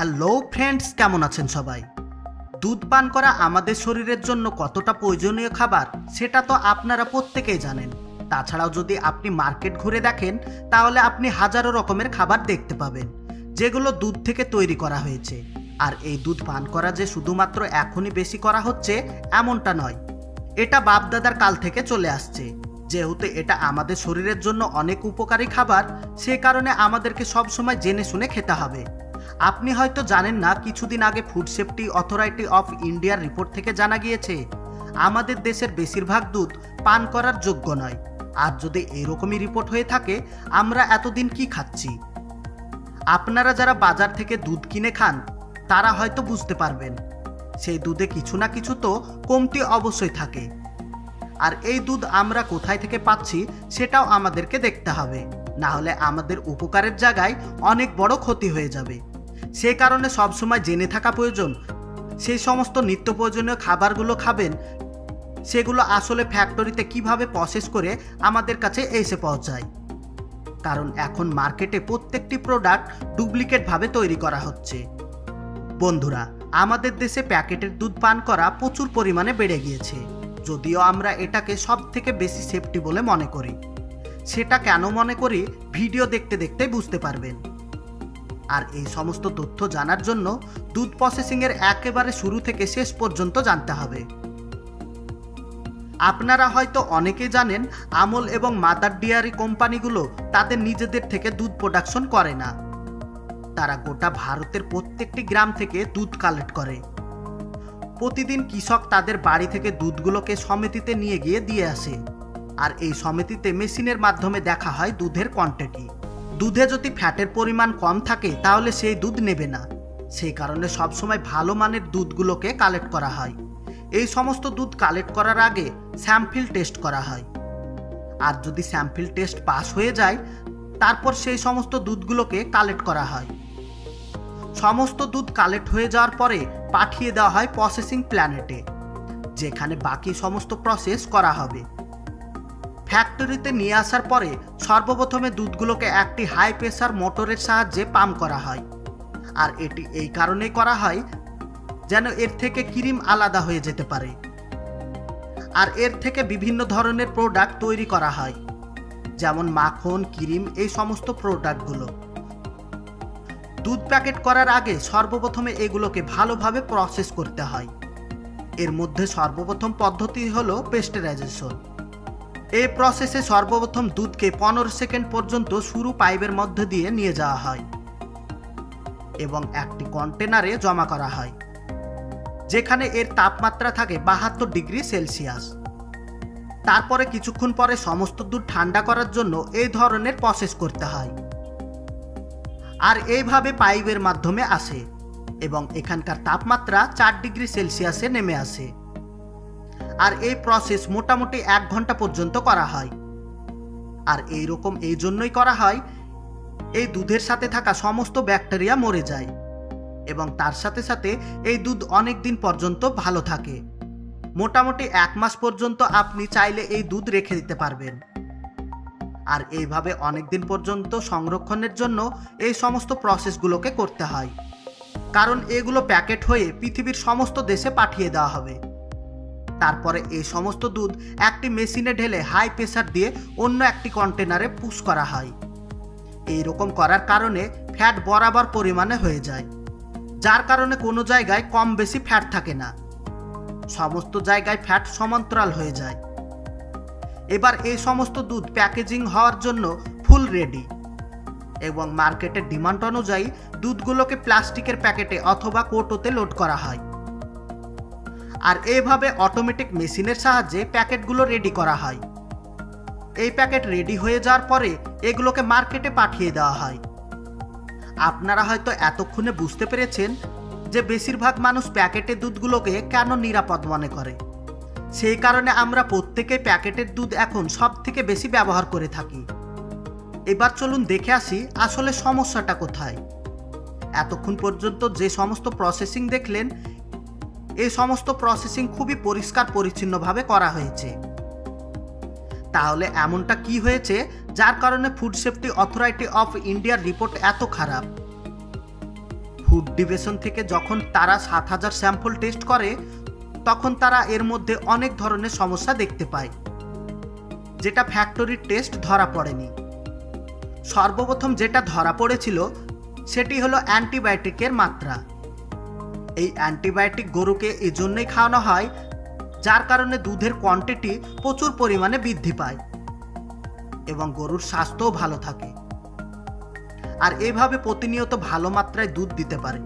Hello friends, কেমন আছেন সবাই? দুধ পান করা আমাদের শরীরের জন্য কতটা প্রয়োজনীয় খাবার সেটা তো আপনারা প্রত্যেকেই জানেন। তাছাড়াও যদি আপনি মার্কেট ঘুরে দেখেন তাহলে আপনি হাজারো রকমের খাবার দেখতে পাবেন যেগুলো দুধ থেকে তৈরি করা হয়েছে। আর এই দুধ পান করা যে শুধুমাত্র এখনই বেশি করা হচ্ছে এমনটা নয়, এটা বাপদাদার কাল থেকে চলে আসছে। যেহেতু এটা আমাদের শরীরের জন্য অনেক উপকারী খাবার, সে কারণে আমাদেরকে সবসময় জেনে শুনে খেতে হবে। আপনি হয়তো জানেন না, কিছুদিন আগে ফুড সেফটি অথরিটি অফ ইন্ডিয়ার রিপোর্ট থেকে জানা গিয়েছে আমাদের দেশের বেশিরভাগ দুধ পান করার যোগ্য নয়। আর যদি এরকমই রিপোর্ট হয়ে থাকে, আমরা এতদিন কি খাচ্ছি? আপনারা যারা বাজার থেকে দুধ কিনে খান তারা হয়তো বুঝতে পারবেন সেই দুধে কিছু না কিছু তো কমতি অবশ্যই থাকে। আর এই দুধ আমরা কোথায় থেকে পাচ্ছি সেটাও আমাদেরকে দেখতে হবে, না হলে আমাদের উপকারের জায়গায় অনেক বড় ক্ষতি হয়ে যাবে। সে কারণে সবসময় জেনে থাকা প্রয়োজন সেই সমস্ত নিত্য প্রয়োজনীয় খাবারগুলো খাবেন সেগুলো আসলে ফ্যাক্টরিতে কিভাবে প্রসেস করে আমাদের কাছে এসে পৌঁছায়। কারণ এখন মার্কেটে প্রত্যেকটি প্রোডাক্ট ডুপ্লিকেট ভাবে তৈরি করা হচ্ছে। বন্ধুরা, আমাদের দেশে প্যাকেটের দুধ পান করা প্রচুর পরিমাণে বেড়ে গিয়েছে। যদিও আমরা এটাকে সব থেকে বেশি সেফটি বলে মনে করি। সেটা কেন মনে করি ভিডিও দেখতে দেখতে বুঝতে পারবেন। আর এই সমস্ত তথ্য জানার জন্য দুধ প্রসেসিং এর একেবারে শুরু থেকে শেষ পর্যন্ত জানতে হবে। আপনারা হয়তো অনেকেই জানেন আমল এবং মাদার ডেয়ারি কোম্পানিগুলো তাদের নিজেদের থেকে দুধ প্রোডাকশন করে না। তারা গোটা ভারতের প্রত্যেকটি গ্রাম থেকে দুধ কালেক্ট করে। প্রতিদিন কৃষক তাদের বাড়ি থেকে দুধগুলোকে সমিতিতে নিয়ে গিয়ে দিয়ে আসে। আর এই সমিতিতে মেশিনের মাধ্যমে দেখা হয় দুধের কোয়ান্টিটি। দুধে যদি ফ্যাটের পরিমাণ কম থাকে তাহলে সেই দুধ নেবে না। সেই কারণে সবসময় ভালো মানের দুধগুলোকে কালেক্ট করা হয়। এই সমস্ত দুধ কালেক্ট করার আগে স্যাম্পল টেস্ট করা হয়। আর যদি স্যাম্পল টেস্ট পাস হয়ে যায় তারপর সেই সমস্ত দুধগুলোকে কালেক্ট করা হয়। সমস্ত দুধ কালেক্ট হয়ে যাওয়ার পরে পাঠিয়ে দেওয়া হয় প্রসেসিং প্ল্যানেটে, যেখানে বাকি সমস্ত প্রসেস করা হবে। ফ্যাক্টরিতে নিয়ে আসার পরে সর্বপ্রথমে দুধগুলোকে একটি হাই প্রেসার মোটরের সাহায্যে পাম্প করা হয়। আর এটি এই কারণেই করা হয় যেন এর থেকে ক্রিম আলাদা হয়ে যেতে পারে। আর এর থেকে বিভিন্ন ধরনের প্রোডাক্ট তৈরি করা হয়, যেমন মাখন, ক্রিম, এই সমস্ত প্রোডাক্টগুলো। দুধ প্যাকেট করার আগে সর্বপ্রথমে এগুলোকে ভালোভাবে প্রসেস করতে হয়। এর মধ্যে সর্বপ্রথম পদ্ধতি হলো পেস্টারাইজেশন। এই প্রসেসে সর্বপ্রথম দুধকে 15 সেকেন্ড পর্যন্ত সরু পাইপের মধ্যে দিয়ে নিয়ে যাওয়া হয় এবং একটি কন্টেনারে জমা করা হয়, যেখানে এর তাপমাত্রা থাকে 72 ডিগ্রি সেলসিয়াস। তারপরে কিছুক্ষণ পরে সমস্ত দুধ ঠান্ডা করার জন্য এই ধরনের প্রসেস করতে হয়। আর এইভাবে পাইপের মাধ্যমে আসে এবং এখানকার তাপমাত্রা 4 ডিগ্রি সেলসিয়াসে নেমে আসে। আর এই প্রসেস মোটামুটি 1 ঘন্টা পর্যন্ত করা হয়। আর এইরকম এই জন্যই করা হয়, এই দুধের সাথে থাকা সমস্ত ব্যাকটেরিয়া মরে যায় এবং তার সাথে সাথে এই দুধ অনেক দিন পর্যন্ত ভালো থাকে। মোটামুটি 1 মাস পর্যন্ত আপনি চাইলে এই দুধ রেখে দিতে পারবেন। আর এইভাবে অনেক দিন পর্যন্ত সংরক্ষণের জন্য এই সমস্ত প্রসেসগুলোকে করতে হয়, কারণ এগুলো প্যাকেট হয়ে পৃথিবীর সমস্ত দেশে পাঠিয়ে দেওয়া হবে। তারপরে এই সমস্ত দুধ একটি মেশিনে ঢেলে হাই প্রেসার দিয়ে অন্য একটি কন্টেনারে পুশ করা হয়। এইরকম করার কারণে ফ্যাট বরাবর পরিমাণে হয়ে যায়, যার কারণে কোনো জায়গায় কম বেশি ফ্যাট থাকে না, সমস্ত জায়গায় ফ্যাট সমান্তরাল হয়ে যায়। এবার এই সমস্ত দুধ প্যাকেজিং হওয়ার জন্য ফুল রেডি এবং মার্কেটের ডিমান্ড অনুযায়ী দুধগুলোকে প্লাস্টিকের প্যাকেটে অথবা কৌটোতে লোড করা হয়। আর এইভাবে অটোমেটিক মেশিনের সাহায্যে প্যাকেটগুলো রেডি করা হয়। এই প্যাকেট রেডি হয়ে যাওয়ার পরে এগুলোকে মার্কেটে পাঠিয়ে দেওয়া হয়। আপনারা হয়তো এতক্ষণে বুঝতে পেরেছেন যে বেশিরভাগ মানুষ প্যাকেটের দুধগুলোকে কেন নিরাপদ মনে করে। সেই কারণে আমরা প্রত্যেকেই প্যাকেটের দুধ এখন সব থেকে বেশি ব্যবহার করে থাকি। এবার চলুন দেখে আসি আসলে সমস্যাটা কোথায়। এতক্ষণ পর্যন্ত যে সমস্ত প্রসেসিং দেখলেন, এই সমস্ত প্রসেসিং খুবই পরিষ্কার পরিচ্ছন্নভাবে করা হয়েছে। তাহলে এমনটা কি হয়েছে যার কারণে ফুড সেফটি অথরিটি অফ ইন্ডিয়ার রিপোর্ট এত খারাপ? ফুড ডিভিশন থেকে যখন তারা ৭,০০০ স্যাম্পল টেস্ট করে তখন তারা এর মধ্যে অনেক ধরনের সমস্যা দেখতে পায়, যেটা ফ্যাক্টরির টেস্ট ধরা পড়েনি। সর্বপ্রথম যেটা ধরা পড়েছিল সেটি হলো অ্যান্টিবায়োটিকের মাত্রা। এই অ্যান্টিবায়োটিক গরুকে এজন্যই খাওয়ানো হয় যার কারণে দুধের কোয়ান্টিটি প্রচুর পরিমাণে বৃদ্ধি পায় এবং গরুর স্বাস্থ্যও ভালো থাকে, আর এভাবে প্রতিনিয়ত ভালো মাত্রায় দুধ দিতে পারে।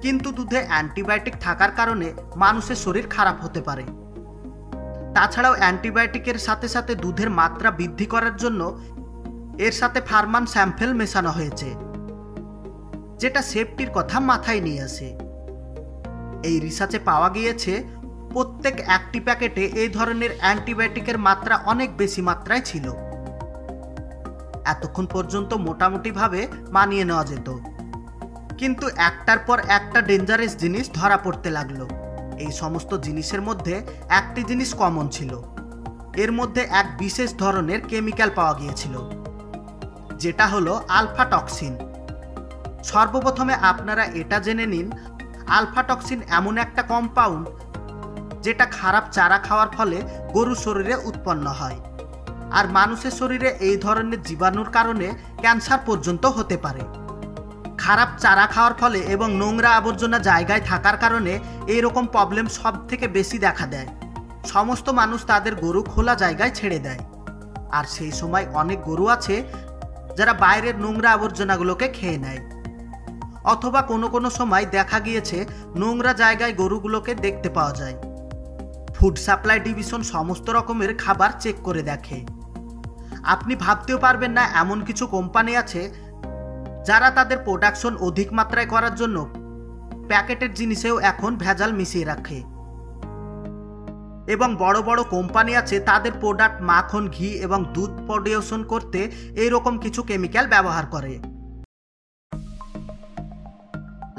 কিন্তু দুধে অ্যান্টিবায়োটিক থাকার কারণে মানুষের শরীর খারাপ হতে পারে। তাছাড়াও অ্যান্টিবায়োটিকের সাথে সাথে দুধের মাত্রা বৃদ্ধি করার জন্য এর সাথে ফার্মান স্যাম্পল মেশানো হয়েছে, যেটা সেফটির কথা মাথায় নিয়ে আসে। এই রিসার্চে পাওয়া গিয়েছে প্রত্যেক একটি প্যাকেটে এই ধরনের অ্যান্টিবায়োটিকের মাত্রা অনেক বেশি মাত্রায় ছিল। এতক্ষণ পর্যন্ত মোটামুটিভাবে মানিয়ে নেওয়া যেত, কিন্তু একটার পর একটা ডেঞ্জারাস জিনিস ধরা পড়তে লাগলো। এই সমস্ত জিনিসের মধ্যে একটি জিনিস কমন ছিল, এর মধ্যে এক বিশেষ ধরনের কেমিক্যাল পাওয়া গিয়েছিল, যেটা হলো আলফা টক্সিন। সর্বপ্রথমে আপনারা এটা জেনে নিন, আলফা টক্সিন এমন একটা কম্পাউন্ড যেটা খারাপ চারা খাওয়ার ফলে গরুর শরীরে উৎপন্ন হয়, আর মানুষের শরীরে এই ধরনের জীবাণুর কারণে ক্যান্সার পর্যন্ত হতে পারে। খারাপ চারা খাওয়ার ফলে এবং নোংরা আবর্জনা জায়গায় থাকার কারণে এইরকম প্রবলেম সব থেকে বেশি দেখা দেয়। সমস্ত মানুষ তাদের গরু খোলা জায়গায় ছেড়ে দেয়, আর সেই সময় অনেক গরু আছে যারা বাইরের নোংরা আবর্জনাগুলোকে খেয়ে নেয়, অথবা কোনো কোনো সময় দেখা গিয়েছে নোংরা জায়গায় গরুগুলোকে দেখতে পাওয়া যায়। ফুড সাপ্লাই ডিভিশন সমস্ত রকমের খাবার চেক করে দেখে। আপনি ভাবতেও পারবেন না এমন কিছু কোম্পানি আছে যারা তাদের প্রোডাকশন অধিক মাত্রায় করার জন্য প্যাকেটের জিনিসেও এখন ভেজাল মিশিয়ে রাখে। এবং বড় বড় কোম্পানি আছে তাদের প্রোডাক্ট মাখন, ঘি এবং দুধ প্রোডিউশন করতে এইরকম কিছু কেমিক্যাল ব্যবহার করে।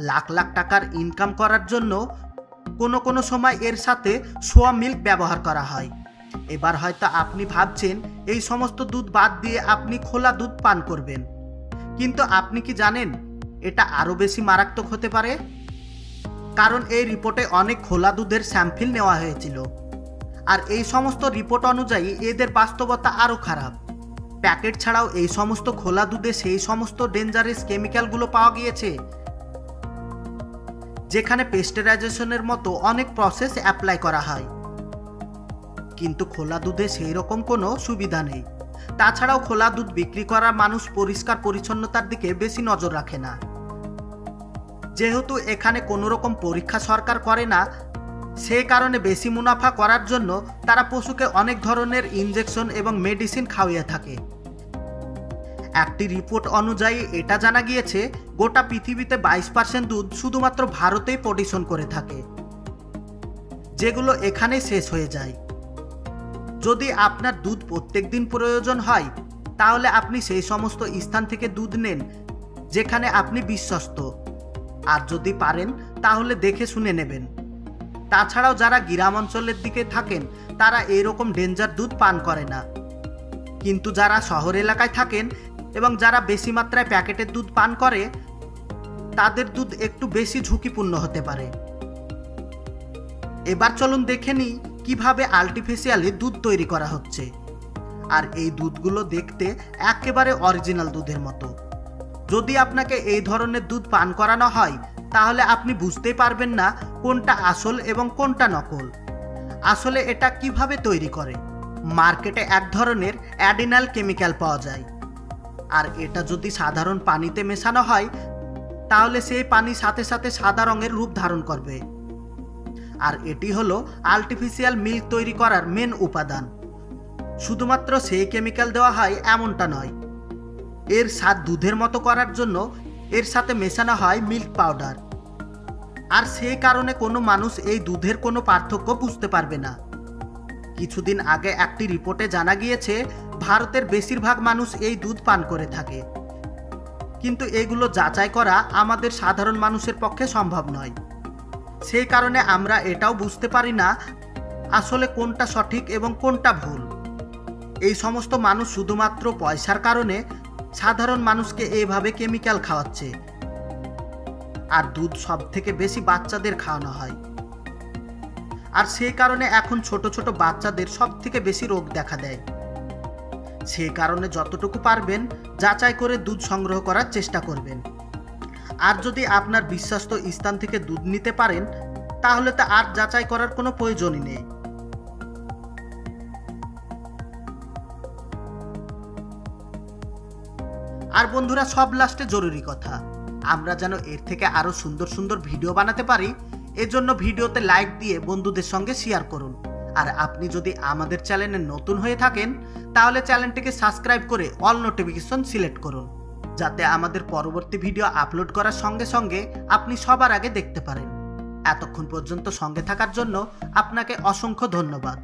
লাখ লাখ টাকার ইনকাম করার জন্য কোনো কোনো সময় এর সাথে সোয়া মিল্ক ব্যবহার করা হয়। এবার হয়তো আপনি ভাবছেন এই সমস্ত দুধ বাদ দিয়ে আপনি খোলা দুধ পান করবেন, কিন্তু আপনি কি জানেন এটা আরও বেশি মারাত্মক হতে পারে? কারণ এই রিপোর্টে অনেক খোলা দুধের স্যাম্পল নেওয়া হয়েছিল, আর এই সমস্ত রিপোর্ট অনুযায়ী এদের বাস্তবতা আরও খারাপ। প্যাকেট ছাড়াও এই সমস্ত খোলা দুধে সেই সমস্ত ডেঞ্জারাস কেমিক্যালগুলো পাওয়া গিয়েছে যেখানে পেস্টারাইজেশনের মতো অনেক প্রসেস অ্যাপ্লাই করা হয়, কিন্তু খোলা দুধে সেই রকম কোনো সুবিধা নেই। তাছাড়াও খোলা দুধ বিক্রি করা মানুষ পরিষ্কার পরিচ্ছন্নতার দিকে বেশি নজর রাখে না। যেহেতু এখানে কোনো রকম পরীক্ষা সরকার করে না, সেই কারণে বেশি মুনাফা করার জন্য তারা পশুকে অনেক ধরনের ইনজেকশন এবং মেডিসিন খাওয়িয়ে থাকে। একটি রিপোর্ট অনুযায়ী এটা জানা গিয়েছে গোটা পৃথিবীতে 22% দুধ শুধুমাত্র ভারতেই প্রোডিউশন করে থাকে, যেগুলো এখানে শেষ হয়ে যায়। যদি আপনার দুধ প্রত্যেক দিন প্রয়োজন হয় তাহলে আপনি সেই সমস্ত স্থান থেকে দুধ নেন যেখানে আপনি বিশ্বস্ত, আর যদি পারেন তাহলে দেখে শুনে নেবেন। তাছাড়াও যারা গ্রাম অঞ্চলের দিকে থাকেন তারা এইরকম ডেঞ্জার দুধ পান করে না, কিন্তু যারা শহর এলাকায় থাকেন এবং যারা বেশি মাত্রায় প্যাকেটের দুধ পান করে তাদের দুধ একটু বেশি ঝুঁকিপূর্ণ হতে পারে। এবার চলুন দেখে নিই কিভাবে আর্টিফিশিয়ালি দুধ তৈরি করা হচ্ছে। আর এই দুধগুলো দেখতে একেবারে অরিজিনাল দুধের মতো। যদি আপনাকে এই ধরনের দুধ পান করানো হয় তাহলে আপনি বুঝতেই পারবেন না কোনটা আসল এবং কোনটা নকল। আসলে এটা কিভাবে তৈরি করে? মার্কেটে এক ধরনের অ্যাডিনাল কেমিক্যাল পাওয়া যায়, আর এটা যদি সাধারণ পানিতে মেশানো হয় তাহলে সেই পানি সাথে সাথে সাদা রঙের রূপ ধারণ করবে। আর এটি হলো আর্টিফিশিয়াল মিল্ক তৈরি করার মেন উপাদান। শুধুমাত্র সেই কেমিক্যাল দেওয়া হয় এমনটা নয়, এর স্বাদ দুধের মতো করার জন্য এর সাথে মেশানো হয় মিল্ক পাউডার, আর সেই কারণে কোনো মানুষ এই দুধের কোনো পার্থক্য বুঝতে পারবে না। কিছুদিন আগে একটি রিপোর্টে জানা গিয়েছে ভারতের বেশিরভাগ মানুষ এই দুধ পান করে থাকে, কিন্তু এগুলো যাচাই করা আমাদের সাধারণ মানুষের পক্ষে সম্ভব নয়। সেই কারণে আমরা এটাও বুঝতে পারি না আসলে কোনটা সঠিক এবং কোনটা ভুল। এই সমস্ত মানুষ শুধুমাত্র পয়সার কারণে সাধারণ মানুষকে এইভাবে কেমিক্যাল খাওয়াচ্ছে, আর দুধ সব থেকে বেশি বাচ্চাদের খাওয়ানো হয়। আর সেই কারণে এখন ছোট ছোট বাচ্চাদের সব থেকে বেশি রোগ দেখা দেয়। সেই কারণে যতটুকু পারবেন যাচাই করে দুধ সংগ্রহ করার চেষ্টা করবেন। আর যদি আপনার বিশ্বস্ত স্থান থেকে দুধ নিতে পারেন তাহলে তা আর যাচাই করার কোনো প্রয়োজনই নেই। আর বন্ধুরা, সব লাস্টে জরুরি কথা, আমরা যেন এর থেকে আরো সুন্দর সুন্দর ভিডিও বানাতে পারি, এজন্য ভিডিওতে লাইক দিয়ে বন্ধুদের সঙ্গে শেয়ার করুন। আর আপনি যদি আমাদের চ্যানেলে নতুন হয়ে থাকেন তাহলে চ্যানেলটিকে সাবস্ক্রাইব করে অল নোটিফিকেশন সিলেক্ট করুন, যাতে আমাদের পরবর্তী ভিডিও আপলোড করার সঙ্গে সঙ্গে আপনি সবার আগে দেখতে পারেন। এতক্ষণ পর্যন্ত সঙ্গে থাকার জন্য আপনাকে অসংখ্য ধন্যবাদ।